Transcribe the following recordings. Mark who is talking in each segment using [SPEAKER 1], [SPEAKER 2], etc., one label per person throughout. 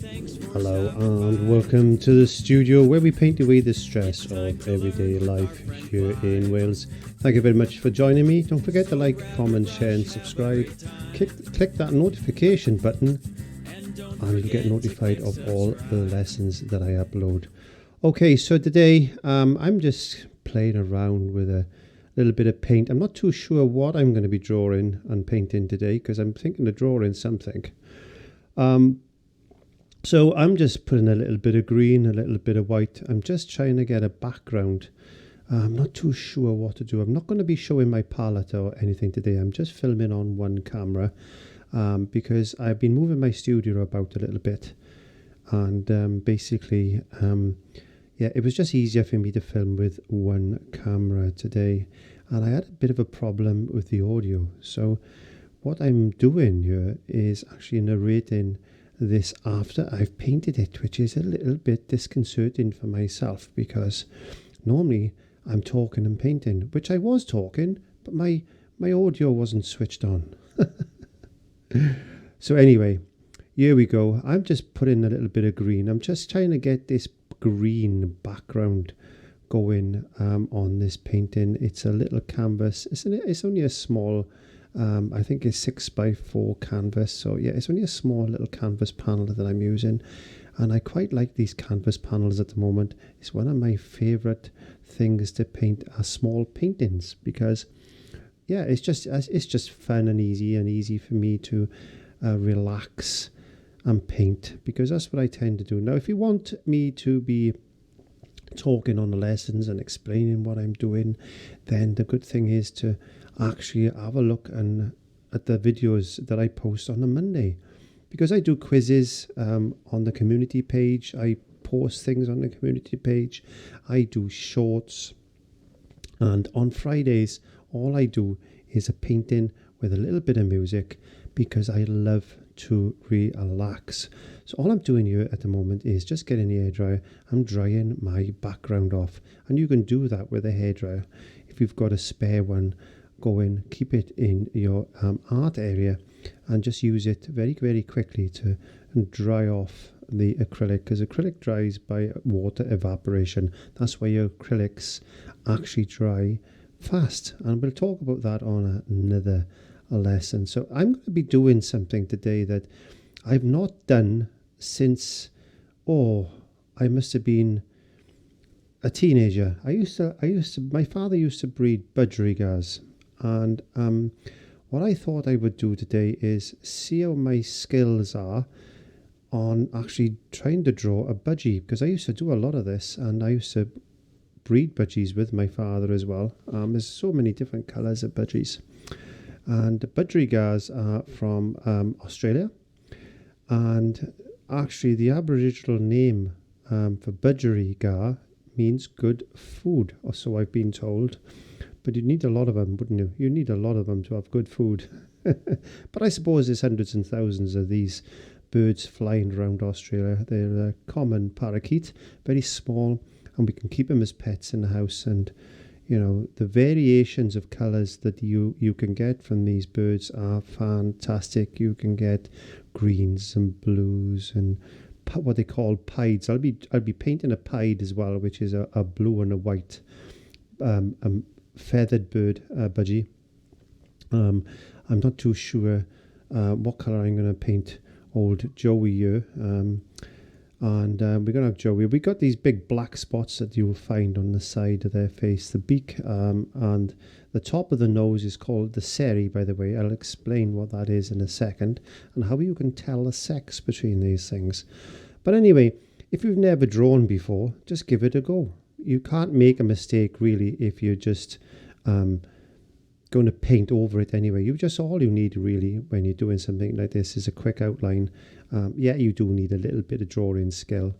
[SPEAKER 1] Hello and welcome to the studio where we paint away the stress of everyday life here in Wales. Thank you very much for joining me. Don't forget to like, comment, share and subscribe. Click that notification button and you'll get notified of all the lessons that I upload. Okay, so today I'm just playing around with a little bit of paint. I'm not too sure what I'm going to be drawing and painting today because I'm thinking of drawing something. So I'm just putting a little bit of green, a little bit of white. I'm just trying to get a background. I'm not too sure what to do. I'm not going to be showing my palette or anything today. I'm just filming on one camera because I've been moving my studio about a little bit. And basically, yeah, it was just easier for me to film with one camera today. And I had a bit of a problem with the audio. So what I'm doing here is actually narrating this after I've painted it, which is a little bit disconcerting for myself because normally I'm talking and painting, which I was talking, but my audio wasn't switched on. So anyway, here we go. I'm just putting a little bit of green. I'm just trying to get this green background going on this painting. It's a little canvas. It's only a small I think it's 6x4 canvas, so yeah, it's only a small little canvas panel that I'm using, and I quite like these canvas panels at the moment. It's one of my favorite things to paint are small paintings because yeah, it's just fun and easy for me to relax and paint, because that's what I tend to do. Now if you want me to be talking on the lessons and explaining what I'm doing, then the good thing is to actually have a look at the videos that I post on a Monday, because I do quizzes on the community page. I post things on the community page. I do shorts, and on Fridays all I do is a painting with a little bit of music because I love to relax. So all I'm doing here at the moment is just getting the hairdryer. I'm drying my background off, and you can do that with a hairdryer. If you've got a spare one, go in, keep it in your art area and just use it very, very quickly to dry off the acrylic, because acrylic dries by water evaporation. That's why your acrylics actually dry fast, and we'll talk about that on another lesson. So I'm going to be doing something today that I've not done since, I must have been a teenager. My father used to breed budgerigars. And what I thought I would do today is see how my skills are on actually trying to draw a budgie, because I used to do a lot of this, and I used to breed budgies with my father as well. There's so many different colours of budgies, and budgerigars are from Australia, and actually the Aboriginal name for budgerigar means good food, or so I've been told. But you'd need a lot of them, wouldn't you? You need a lot of them to have good food. But I suppose there's hundreds and thousands of these birds flying around Australia. They're a common parakeet, very small, and we can keep them as pets in the house. And, you know, the variations of colours that you can get from these birds are fantastic. You can get greens and blues and what they call pieds. I'll be painting a pied as well, which is a blue and a white feathered bird budgie. I'm not too sure what colour I'm going to paint old Joey here, and we're going to have Joey. We got these big black spots that you'll find on the side of their face, the beak, and the top of the nose is called the ceri, by the way. I'll explain what that is in a second and how you can tell the sex between these things. But anyway, if you've never drawn before, just give it a go. You can't make a mistake really if you're just going to paint over it anyway. All you need really when you're doing something like this is a quick outline. Yeah, you do need a little bit of drawing skill.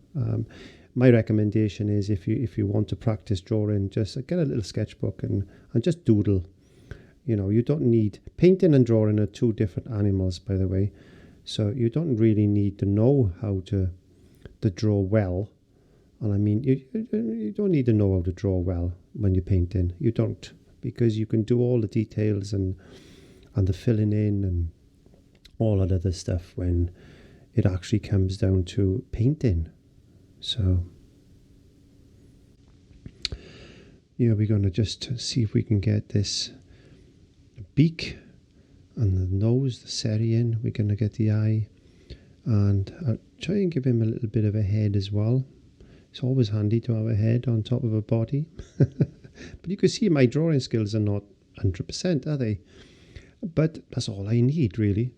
[SPEAKER 1] My recommendation is if you want to practice drawing, just get a little sketchbook and just doodle. You know, you don't need, painting and drawing are two different animals, by the way. So you don't really need to know how to draw well. And I mean, you don't need to know how to draw well when you're painting. You don't, because you can do all the details and the filling in and all that other stuff when it actually comes down to painting. So yeah, we're going to just see if we can get this beak and the nose, the CERULEAN. We're going to get the eye, and I'll try and give him a little bit of a head as well. It's always handy to have a head on top of a body. But you can see my drawing skills are not 100%, are they? But that's all I need, really.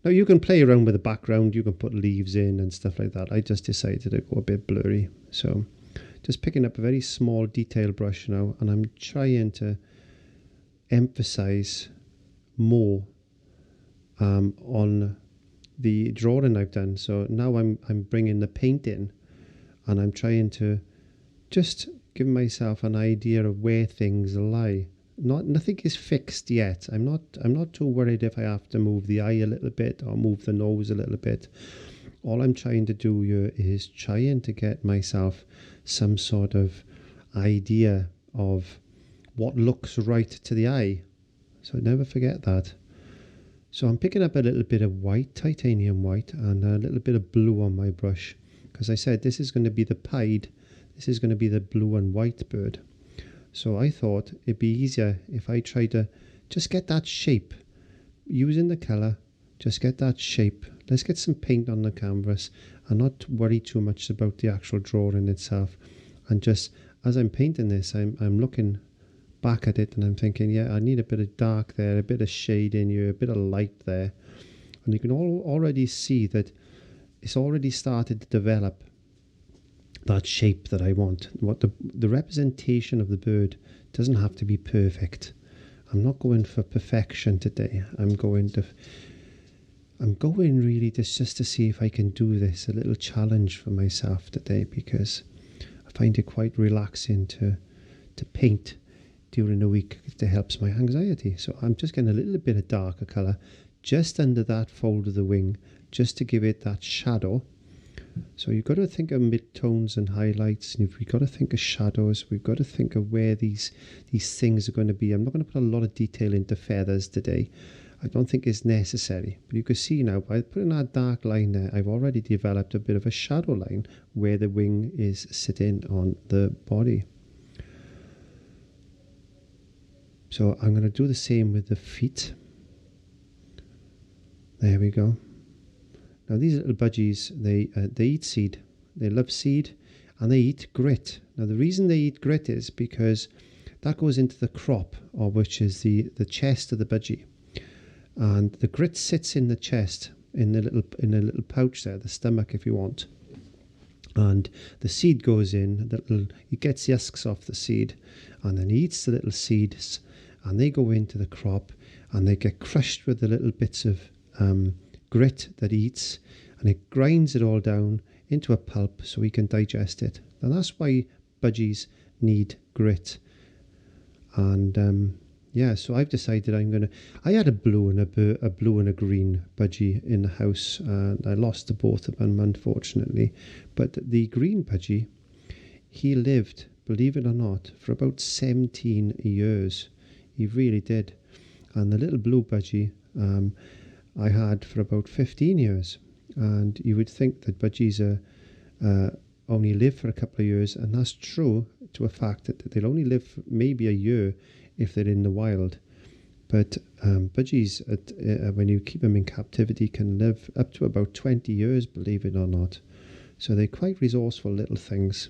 [SPEAKER 1] Now you can play around with the background, you can put leaves in and stuff like that. I just decided to go a bit blurry. So just picking up a very small detail brush now, and I'm trying to emphasize more on the drawing I've done. So now I'm bringing the paint in, and I'm trying to just give myself an idea of where things lie. Nothing is fixed yet. I'm not too worried if I have to move the eye a little bit or move the nose a little bit. All I'm trying to do here is trying to get myself some sort of idea of what looks right to the eye. So never forget that. So I'm picking up a little bit of white, titanium white, and a little bit of blue on my brush. Because I said this is going to be the pied, this is going to be the blue and white bird. So I thought it'd be easier if I try to just get that shape. Using the colour, just get that shape. Let's get some paint on the canvas and not worry too much about the actual drawing itself. And just, as I'm painting this, I'm looking back at it and I'm thinking, yeah, I need a bit of dark there, a bit of shade in here, a bit of light there. And you can already see that it's already started to develop that shape that I want. What the representation of the bird doesn't have to be perfect. I'm not going for perfection today. I'm going really just to see if I can do this, a little challenge for myself today, because I find it quite relaxing to paint during the week. It helps my anxiety. So I'm just getting a little bit of darker colour just under that fold of the wing, just to give it that shadow. So you've got to think of mid-tones and highlights, and we've got to think of shadows. We've got to think of where these things are going to be. I'm not going to put a lot of detail into feathers today. I don't think it's necessary. But you can see now, by putting that dark line there, I've already developed a bit of a shadow line where the wing is sitting on the body. So I'm going to do the same with the feet. There we go. Now these little budgies, they eat seed. They love seed, and they eat grit. Now the reason they eat grit is because that goes into the crop, or which is the chest of the budgie, and the grit sits in the chest, in a little pouch there, the stomach if you want. And the seed goes in. He gets the husks off the seed, and then he eats the little seeds, and they go into the crop, and they get crushed with the little bits of grit that he eats, and it grinds it all down into a pulp so he can digest it. And that's why budgies need grit. And yeah, so I've decided I had a blue and a green budgie in the house, and I lost the both of them, unfortunately. But the green budgie, he lived, believe it or not, for about 17 years. He really did. And the little blue budgie, I had for about 15 years. And you would think that budgies only live for a couple of years, and that's true to a fact that they'll only live maybe a year if they're in the wild. But budgies, when you keep them in captivity, can live up to about 20 years, believe it or not. So they're quite resourceful little things.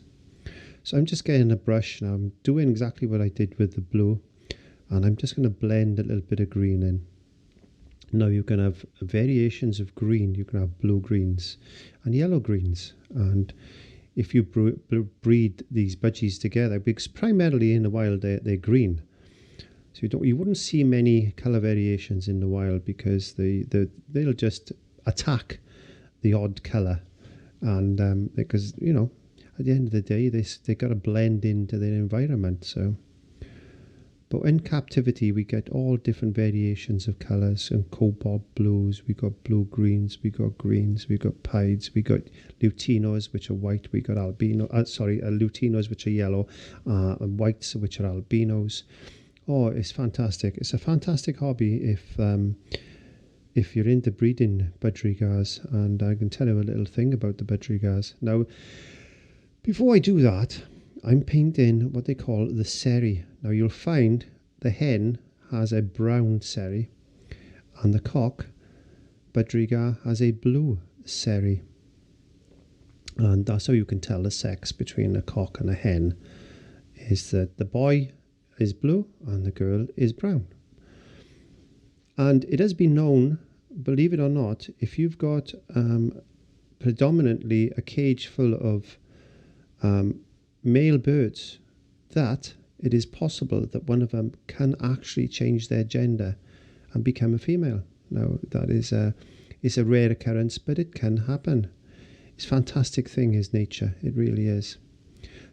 [SPEAKER 1] So I'm just getting a brush now. I'm doing exactly what I did with the blue, and I'm just going to blend a little bit of green in. Now you can have variations of green. You can have blue greens and yellow greens. And if you breed these budgies together, because primarily in the wild they're green, so you wouldn't see many colour variations in the wild, because they'll just attack the odd colour, and because at the end of the day they got to blend into their environment. So. But in captivity, we get all different variations of colours, and cobalt blues, we got blue greens, we got greens, we got pieds, we got lutinos, which are white, we got lutinos, which are yellow, and whites, which are albinos. Oh, it's fantastic. It's a fantastic hobby if if you're into breeding budgerigars, and I can tell you a little thing about the budgerigars. Now, before I do that, I'm painting what they call the ceri. Now you'll find the hen has a brown ceri and the cock budgerigar has a blue ceri. And that's how you can tell the sex between a cock and a hen, is that the boy is blue and the girl is brown. And it has been known, believe it or not, if you've got predominantly a cage full of male birds, that it is possible that one of them can actually change their gender and become a female. Now, that is it's a rare occurrence, but it can happen. It's a fantastic thing, is nature. It really is.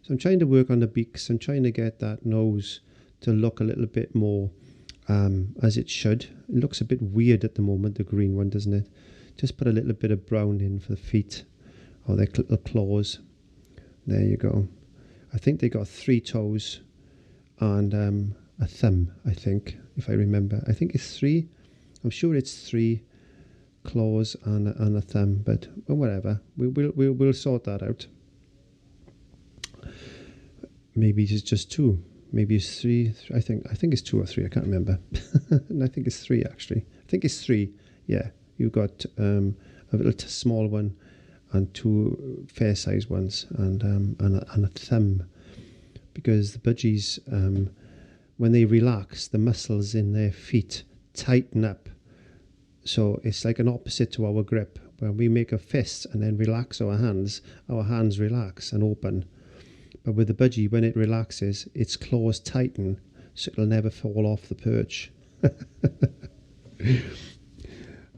[SPEAKER 1] So I'm trying to work on the beaks. I'm trying to get that nose to look a little bit more as it should. It looks a bit weird at the moment, the green one, doesn't it? Just put a little bit of brown in for the feet, or their little claws. There you go. I think they got 3 toes and a thumb, I think, if I remember. I think it's 3. I'm sure it's 3 claws and a thumb, but well, whatever. We'll sort that out. Maybe it's just 2. Maybe it's 3. I think it's 2 or 3. I can't remember. And I think it's 3 actually. I think it's 3. Yeah, you got a little small one and 2 fair-sized ones, and a thumb, because the budgies, when they relax, the muscles in their feet tighten up. So it's like an opposite to our grip. When we make a fist and then relax our hands relax and open. But with the budgie, when it relaxes, its claws tighten, so it'll never fall off the perch.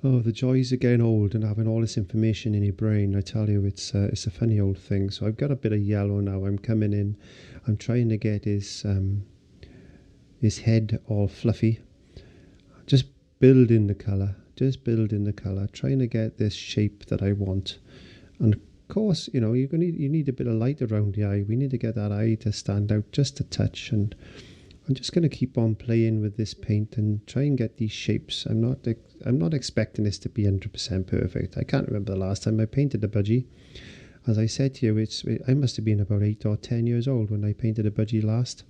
[SPEAKER 1] Oh, the joys of getting old and having all this information in your brain. I tell you, it's a funny old thing. So I've got a bit of yellow now. I'm coming in. I'm trying to get his head all fluffy. Just building the colour. Trying to get this shape that I want. And of course, you know, you need a bit of light around the eye. We need to get that eye to stand out just a touch, and I'm just going to keep on playing with this paint and try and get these shapes. I'm not expecting this to be 100% perfect. I can't remember the last time I painted a budgie. As I said to you, I must have been about 8 or 10 years old when I painted a budgie last.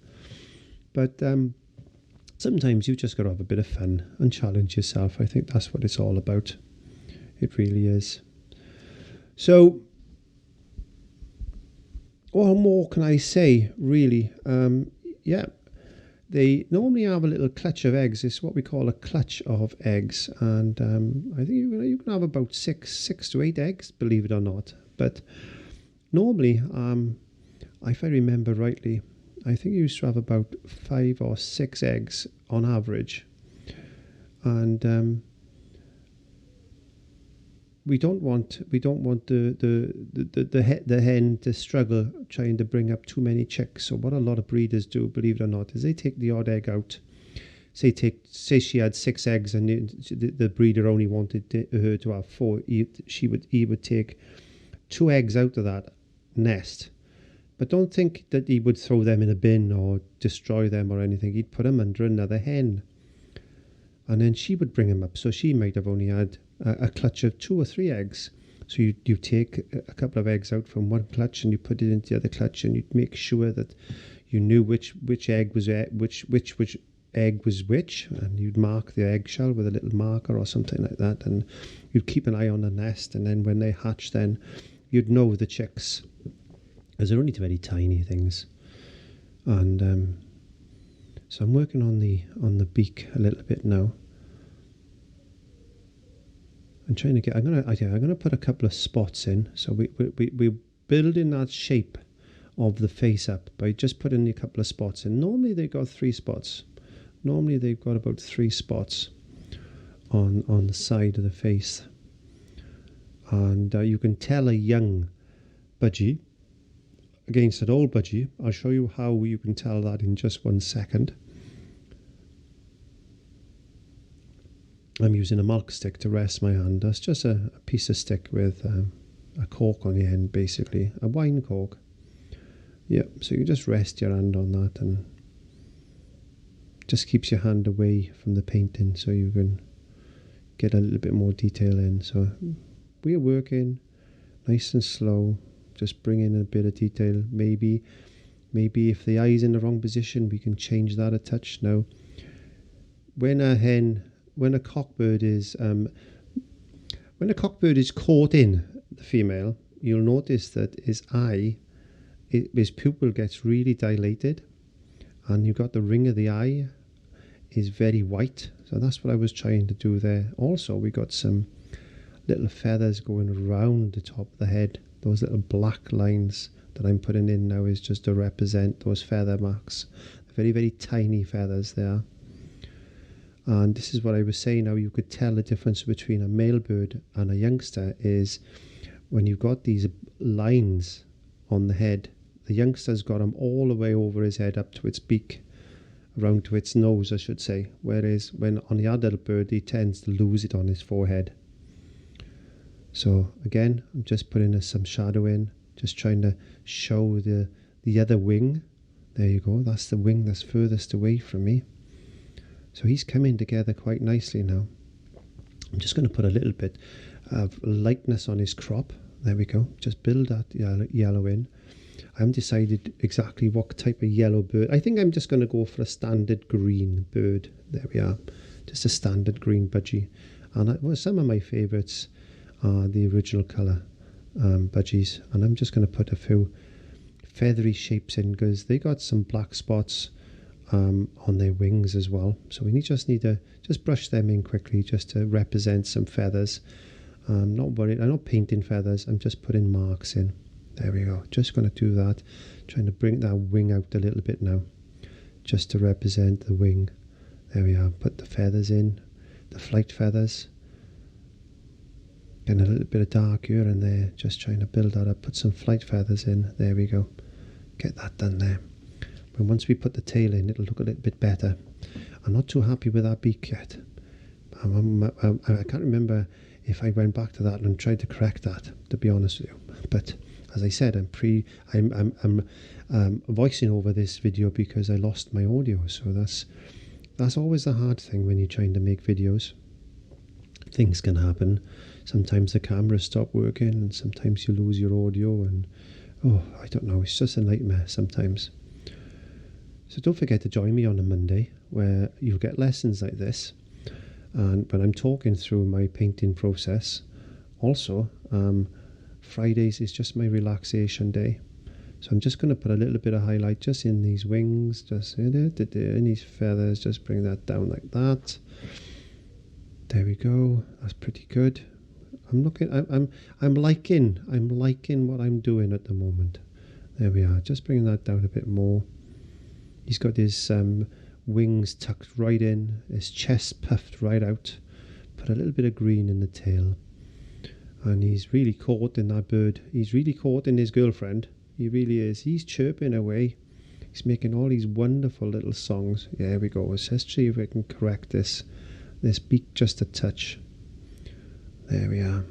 [SPEAKER 1] But sometimes you've just got to have a bit of fun and challenge yourself. I think that's what it's all about. It really is. So, what more can I say, really? Yeah. They normally have a little clutch of eggs. It's what we call a clutch of eggs. And I think you can have about 6 to 8 eggs, believe it or not. But normally, if I remember rightly, I think you used to have about 5 or 6 eggs on average. And we don't want the hen to struggle trying to bring up too many chicks. So what a lot of breeders do, believe it or not, is they take the odd egg out. Say she had 6 eggs and the breeder only wanted her to have 4. He would take 2 eggs out of that nest. But don't think that he would throw them in a bin or destroy them or anything. He'd put them under another hen. And then she would bring them up. So she might have only had a clutch of 2 or 3 eggs. So you take a couple of eggs out from one clutch and you put it into the other clutch, and you'd make sure that you knew which egg was which egg was which, and you'd mark the eggshell with a little marker or something like that, and you'd keep an eye on the nest, and then when they hatch, then you'd know the chicks, because they're only very tiny things. And so I'm working on the beak a little bit now. I'm trying to get. I'm gonna put a couple of spots in. So we're building that shape of the face up by just putting a couple of spots in. Normally they've got 3 spots. Normally they've got about 3 spots on the side of the face, and you can tell a young budgie against an old budgie. I'll show you how you can tell that in just 1 second. I'm using a milk stick to rest my hand. That's just a piece of stick with a cork on the end, basically. A wine cork. Yep, so you just rest your hand on that, and just keeps your hand away from the painting, so you can get a little bit more detail in. So we're working nice and slow, just bring in a bit of detail. Maybe if the eye's in the wrong position, we can change that a touch. Now, when a cockbird is caught in the female, you'll notice that his pupil gets really dilated, and you've got the ring of the eye is very white. So that's what I was trying to do there. Also, we got some little feathers going around the top of the head. Those little black lines that I'm putting in now is just to represent those feather marks. Very, very tiny feathers there. And this is what I was saying, how you could tell the difference between a male bird and a youngster is when you've got these lines on the head. The youngster's got them all the way over his head up to its beak, around to its nose, I should say. Whereas when on the adult bird, he tends to lose it on his forehead. So again, I'm just putting some shadow in, just trying to show the other wing. There you go, that's the wing that's furthest away from me. So he's coming together quite nicely now. I'm just going to put a little bit of lightness on his crop. There we go, just build that yellow in. I haven't decided exactly what type of yellow bird. I think I'm just going to go for a standard green bird. There we are, just a standard green budgie. And some of my favourites are the original colour budgies. And I'm just going to put a few feathery shapes in because they got some black spots on their wings as well. So we just need to brush them in quickly just to represent some feathers. Not worried, I'm not painting feathers, I'm just putting marks in. There we go, just going to do that, trying to bring that wing out a little bit now, just to represent the wing. There we are, put the feathers in, the flight feathers. Getting a little bit of dark here and there, just trying to build that up, put some flight feathers in. There we go, get that done there. But once we put the tail in, it'll look a little bit better. I'm not too happy with our beak yet. I can't remember if I went back to that and tried to correct that, to be honest with you. But as I said, I'm voicing over this video because I lost my audio. So that's always the hard thing when you're trying to make videos. Things can happen. Sometimes the cameras stop working, and sometimes you lose your audio, and I don't know. It's just a nightmare sometimes. So don't forget to join me on a Monday where you'll get lessons like this. And when I'm talking through my painting process, also, Fridays is just my relaxation day. So I'm just going to put a little bit of highlight just in these wings, just in these feathers, just bring that down like that. There we go. That's pretty good. I'm liking what I'm doing at the moment. There we are. Just bringing that down a bit more. He's got his wings tucked right in, his chest puffed right out. Put a little bit of green in the tail. And he's really caught in that bird. He's really caught in his girlfriend. He really is. He's chirping away. He's making all these wonderful little songs. Yeah, there we go. Let's see if we can correct this beak just a touch. There we are.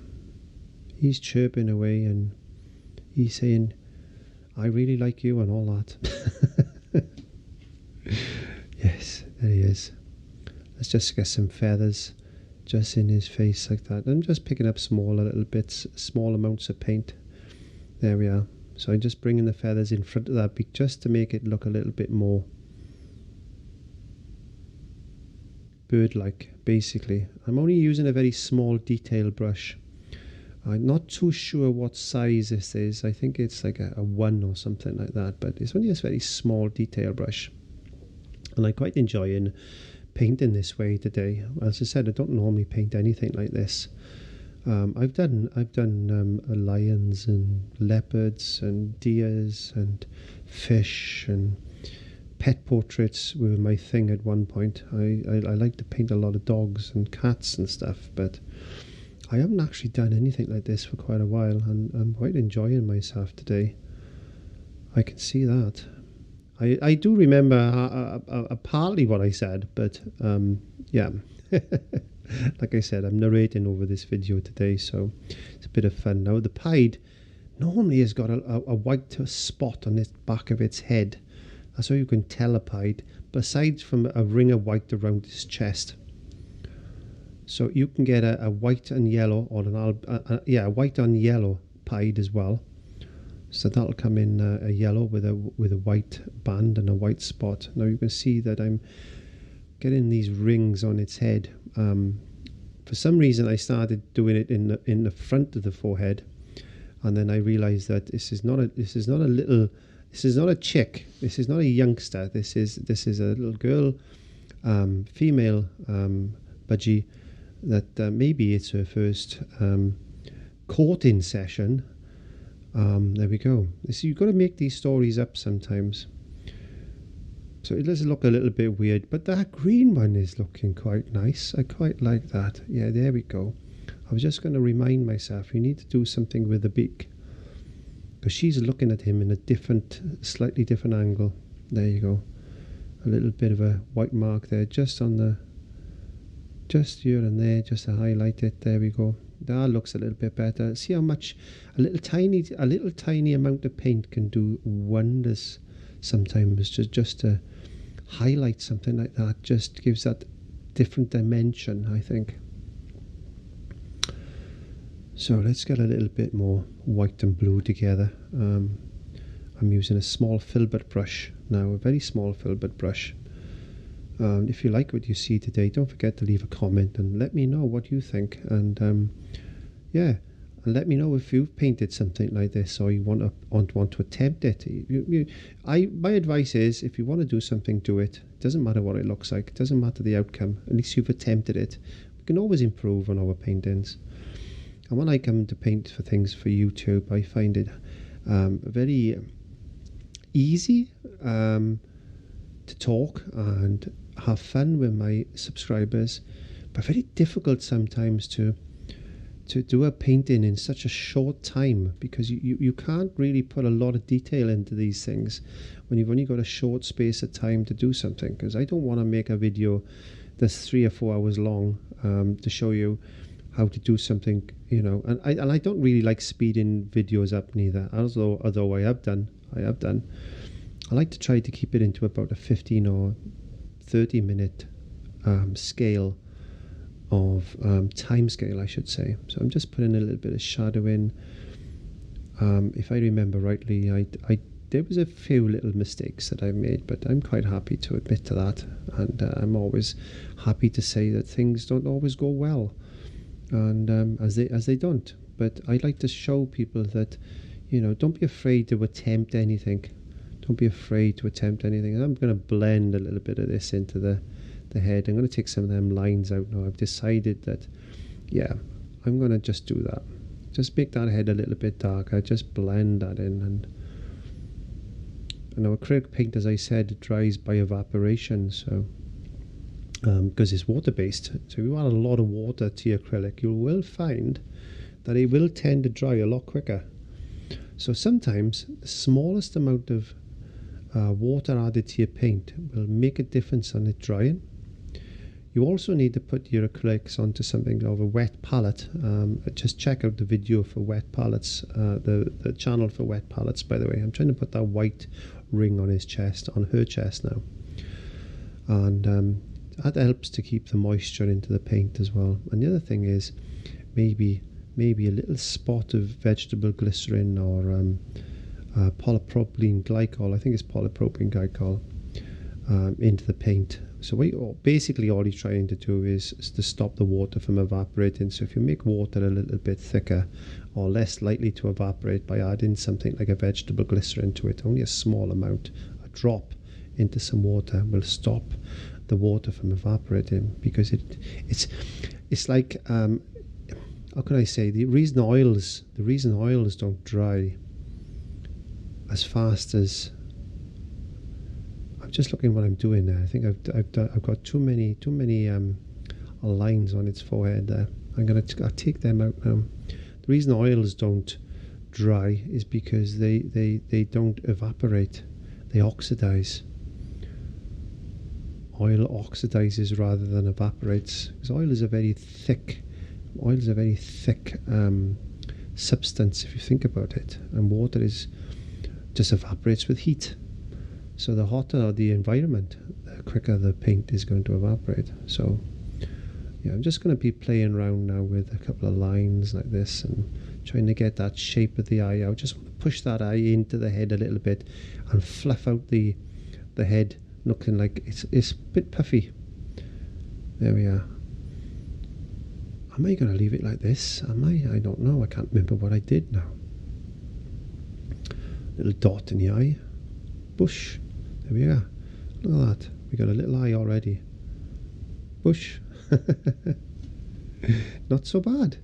[SPEAKER 1] He's chirping away and he's saying, I really like you and all that. Yes, there he is. Let's just get some feathers just in his face like that. I'm just picking up smaller little bits, small amounts of paint. There we are. So I'm just bringing the feathers in front of that beak just to make it look a little bit more bird-like, basically. I'm only using a very small detail brush. I'm not too sure what size this is. I think it's like a 1 or something like that, but it's only a very small detail brush. And I'm quite enjoying painting this way today. As I said, I don't normally paint anything like this. I've done lions and leopards and deers and fish, and pet portraits were my thing at one point. I like to paint a lot of dogs and cats and stuff, but I haven't actually done anything like this for quite a while, and I'm quite enjoying myself today. I can see that. I do remember partly what I said, but yeah. Like I said, I'm narrating over this video today, so it's a bit of fun. Now, the pied normally has got a white spot on the back of its head. That's how you can tell a pied, besides from a ring of white around its chest. So you can get a white and yellow, or a white on yellow pied as well. So that'll come in a yellow with a white band and a white spot. Now you can see that I'm getting these rings on its head. For some reason, I started doing it in the front of the forehead, and then I realized that this is not a chick. This is not a youngster. This is a little girl, female budgie. That maybe it's her first courting session. There we go. So you've got to make these stories up sometimes. So it does look a little bit weird, but that green one is looking quite nice. I quite like that. Yeah, there we go. I was just going to remind myself, you need to do something with the beak, because she's looking at him in a slightly different angle. There you go. A little bit of a white mark there, just here and there, just to highlight it. There we go. That looks a little bit better. See how much a little tiny amount of paint can do wonders sometimes. Just to highlight something like that, just gives that different dimension, I think. So let's get a little bit more white and blue together. I'm using a small filbert brush now, a very small filbert brush. If you like what you see today, don't forget to leave a comment and let me know what you think. And yeah, and let me know if you've painted something like this or you want to attempt it. My advice is, if you want to do something, do it. It doesn't matter what it looks like. It doesn't matter the outcome. At least you've attempted it. We can always improve on our paintings. And when I come to paint for things for YouTube, I find it very easy to talk and have fun with my subscribers, but very difficult sometimes to do a painting in such a short time, because you can't really put a lot of detail into these things when you've only got a short space of time to do something. Because I don't want to make a video that's 3 or 4 hours long to show you how to do something, you know. And I don't really like speeding videos up neither, although I have done. I like to try to keep it into about a 15 or 30 minute scale of time scale, I should say. So I'm just putting a little bit of shadow in. If I remember rightly, there was a few little mistakes that I've made, but I'm quite happy to admit to that, and I'm always happy to say that things don't always go well, and as they don't. But I like to show people that, you know, don't be afraid to attempt anything. Don't be afraid to attempt anything. And I'm going to blend a little bit of this into the head. I'm going to take some of them lines out now. I've decided that, yeah, I'm going to just do that. Just make that head a little bit darker. Just blend that in. And our acrylic paint, as I said, it dries by evaporation. So because it's water-based. So if you add a lot of water to your acrylic, you will find that it will tend to dry a lot quicker. So sometimes the smallest amount of water added to your paint will make a difference on it drying. You also need to put your acrylics onto something of a wet palette. Just check out the video for wet palettes, the channel for wet palettes, by the way. I'm trying to put that white ring on his chest, on her chest now. And that helps to keep the moisture into the paint as well. And the other thing is maybe a little spot of vegetable glycerin or polypropylene glycol, I think it's polypropylene glycol, into the paint. So basically all you're trying to do is to stop the water from evaporating. So if you make water a little bit thicker or less likely to evaporate by adding something like a vegetable glycerin to it, only a small amount, a drop into some water will stop the water from evaporating, because it's like how can I say, the reason oils don't dry as fast as, I'm just looking what I'm doing there. I think I've got too many lines on its forehead there. I'll take them out now. The reason oils don't dry is because they don't evaporate, they oxidize. Oil oxidizes rather than evaporates, because oil is a very thick substance if you think about it, and water just evaporates with heat. So the hotter the environment, the quicker the paint is going to evaporate. So yeah, I'm just going to be playing around now with a couple of lines like this and trying to get that shape of the eye out. Just want to push that eye into the head a little bit and fluff out the head, looking like it's a bit puffy. There we are. Am I going to leave it like this? Am I? I don't know. I can't remember what I did now. Little dot in the eye. Bush. There we are. Look at that. We got a little eye already. Bush. Not so bad.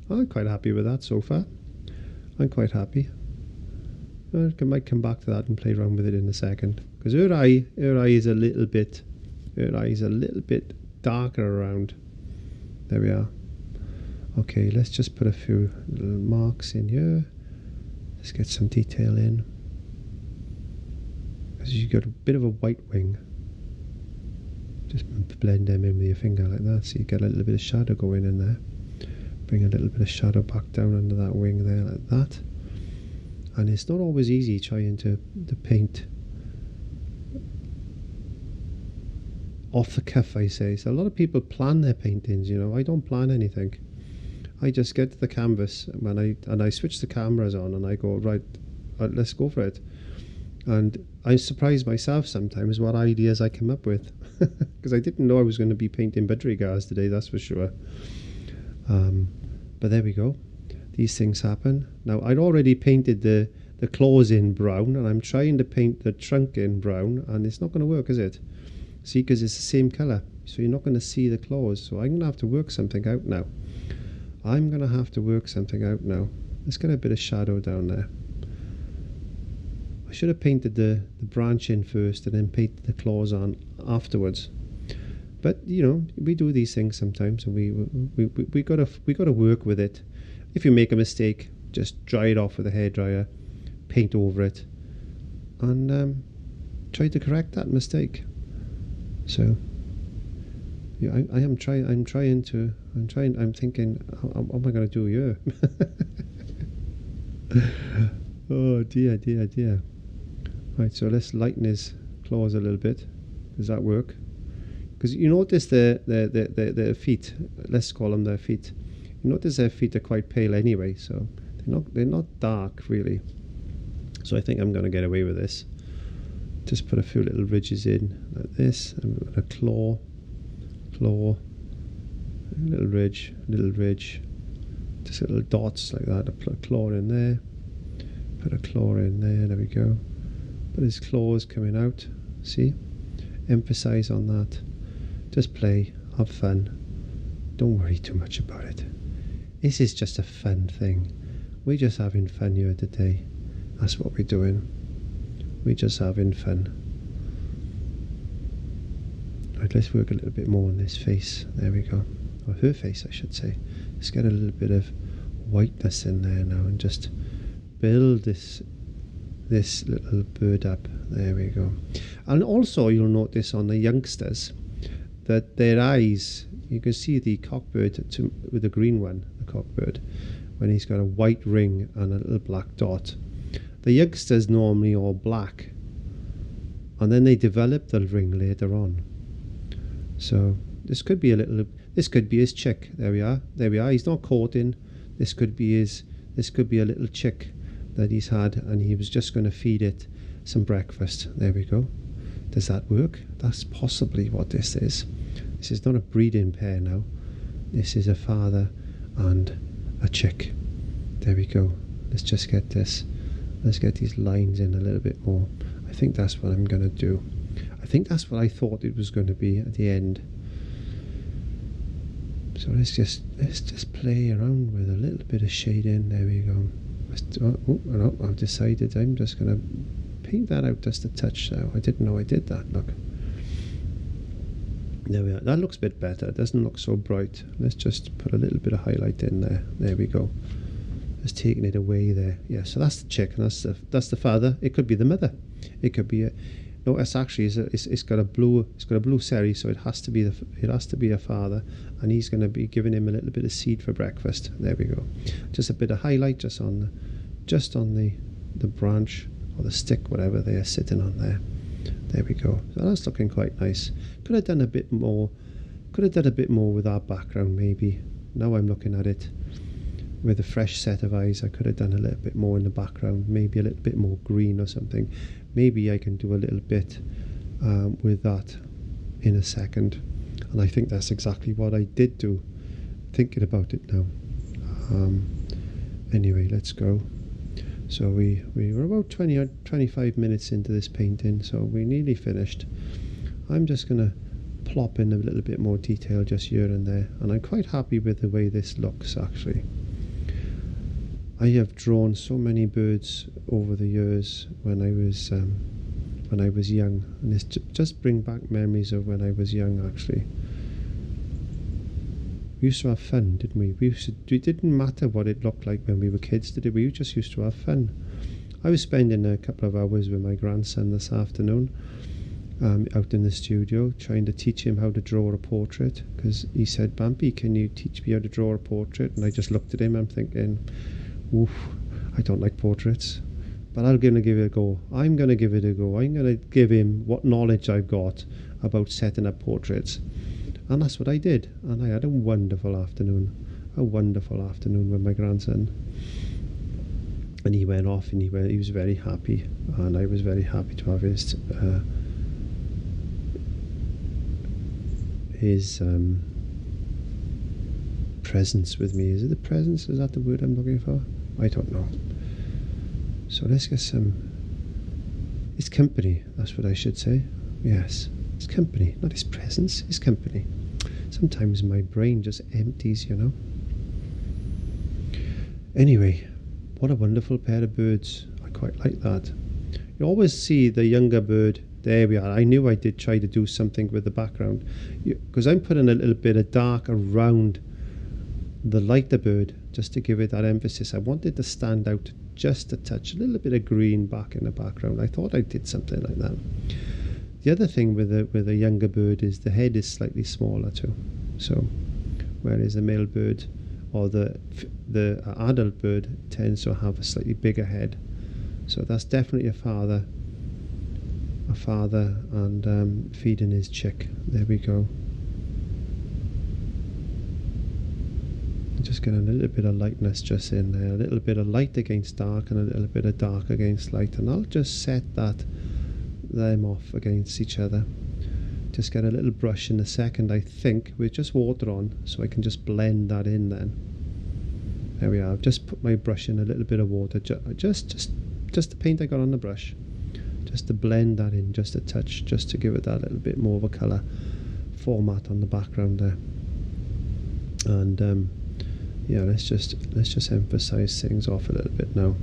[SPEAKER 1] I'm quite happy with that so far. I'm quite happy. I might come back to that and play around with it in a second. Because her eye is a little bit darker around. There we are. Okay, let's just put a few little marks in here. Let's get some detail in. Because you've got a bit of a white wing. Just blend them in with your finger like that, so you get a little bit of shadow going in there. Bring a little bit of shadow back down under that wing there like that. And it's not always easy trying to paint off the cuff, I say. So a lot of people plan their paintings, you know. I don't plan anything. I just get to the canvas and I switch the cameras on and I go, right, let's go for it. And I surprise myself sometimes what ideas I come up with, because I didn't know I was going to be painting budgerigas today, that's for sure. But there we go. These things happen. Now, I'd already painted the claws in brown, and I'm trying to paint the trunk in brown, and it's not going to work, is it? See, because it's the same colour, so you're not going to see the claws. So I'm going to have to work something out now. Let's get a bit of shadow down there. I should have painted the branch in first and then painted the claws on afterwards. But you know, we do these things sometimes, and we gotta work with it. If you make a mistake, just dry it off with a hairdryer, paint over it, and try to correct that mistake. So yeah, I'm thinking, what am I going to do here? Oh dear. Right, so let's lighten his claws a little bit. Does that work? Because you notice the feet, let's call them their feet. You notice their feet are quite pale anyway, so they're not dark really. So I think I'm going to get away with this. Just put a few little ridges in like this, and a claw, a little ridge, just little dots like that. Put a claw in there, put a claw in there. There we go. But his claws coming out. See, emphasize on that. Just play, have fun. Don't worry too much about it. This is just a fun thing. We're just having fun here today. That's what we're doing. We're just having fun. Right, let's work a little bit more on this face. There we go. Or her face, I should say. Let's get a little bit of whiteness in there now and just build this little bird up. There we go. And also you'll notice on the youngsters that their eyes, you can see the cockbird with the green one, the cockbird, when he's got a white ring and a little black dot. The youngsters normally all black, and then they develop the ring later on. So this could be his chick. There we are. He's not courting. This could be a little chick that he's had, and he was just going to feed it some breakfast. There we go. Does that work? That's possibly what this is. This is not a breeding pair now. This is a father and a chick. There we go. Let's just get this. Let's get these lines in a little bit more. I think that's what I'm going to do. I think that's what I thought it was going to be at the end. So let's just play around with a little bit of shading. There we go. Oh, no, I've decided I'm just going to paint that out just a touch now. I didn't know I did that. Look. There we are. That looks a bit better. It doesn't look so bright. Let's just put a little bit of highlight in there. There we go. Just taking it away there. Yeah, so that's the chick, and that's the father. It could be the mother. It could be a no. It's actually it's got a blue seri, so it has to be a father, and he's going to be giving him a little bit of seed for breakfast. There we go. Just a bit of highlight just on the branch or the stick, whatever they are sitting on there. There we go. So that's looking quite nice. Could have done a bit more Could have done a bit more with our background maybe. Now I'm looking at it with a fresh set of eyes. I could have done a little bit more in the background, maybe a little bit more green or something. Maybe I can do a little bit with that in a second. And I think that's exactly what I did do, thinking about it now. Anyway, let's go. So we were about 20 or 25 minutes into this painting, so we're nearly finished. I'm just going to plop in a little bit more detail just here and there, and I'm quite happy with the way this looks actually. I have drawn so many birds over the years when I was young, and it's just bring back memories of when I was young actually. We used to have fun, didn't we? It didn't matter what it looked like when we were kids, did it? We just used to have fun. I was spending a couple of hours with my grandson this afternoon out in the studio trying to teach him how to draw a portrait, because he said, "Bambi, can you teach me how to draw a portrait?" And I just looked at him, I'm thinking, oof, I don't like portraits, but I'm going to give it a go. I'm going to give it a go. I'm going to give him what knowledge I've got about setting up portraits. And that's what I did. And I had a wonderful afternoon with my grandson. And he went off and he was very happy. And I was very happy to have his presence with me. Is it the presence? Is that the word I'm looking for? I don't know. So let's get his company, that's what I should say. Yes, his company, not his presence, his company. Sometimes my brain just empties, you know. Anyway, what a wonderful pair of birds. I quite like that. You always see the younger bird. There we are. I knew I did try to do something with the background, because I'm putting a little bit of dark around the lighter bird just to give it that emphasis. I wanted to stand out just a touch, a little bit of green back in the background. I thought I did something like that. The other thing with a younger bird is the head is slightly smaller too. So whereas the male bird or the adult bird tends to have a slightly bigger head. So that's definitely a father and feeding his chick. There we go. Just getting a little bit of lightness just in there, a little bit of light against dark and a little bit of dark against light, and I'll just set them off against each other. Just get a little brush in a second, I think, with just water on, so I can just blend that in then. There we are. I've just put my brush in a little bit of water, just the paint I got on the brush, just to blend that in just a touch, just to give it that little bit more of a colour format on the background there. And yeah, let's just emphasize things off a little bit now.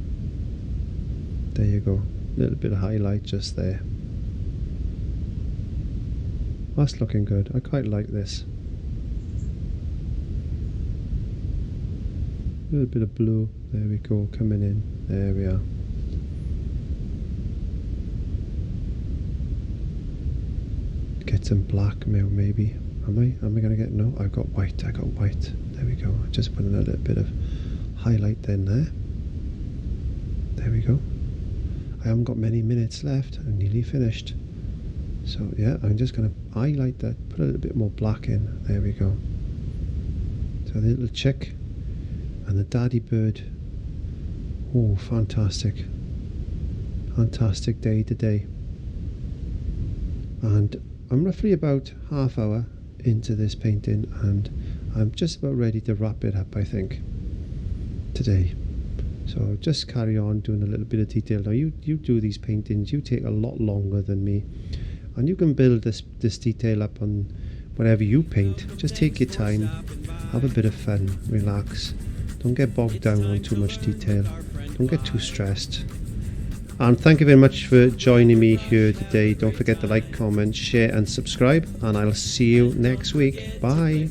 [SPEAKER 1] There you go, a little bit of highlight just there. That's looking good. I quite like this. A little bit of blue. There we go, coming in. There we are. Get some black maybe. Am I going to get... No, I got white. There we go. Just putting a little bit of highlight then there. There we go. I haven't got many minutes left. I'm nearly finished. So yeah, I'm just going to highlight that, put a little bit more black in. There we go. So the little chick and the daddy bird. Oh, fantastic. Fantastic day today. And I'm roughly about half hour into this painting, and I'm just about ready to wrap it up, I think, today. So just carry on doing a little bit of detail. Now you do these paintings, you take a lot longer than me, and you can build this detail up on whatever you paint. Just take your time, have a bit of fun, relax, don't get bogged down on too much detail, don't get too stressed. And thank you very much for joining me here today. Don't forget to like, comment, share and subscribe, and I'll see you next week. Bye.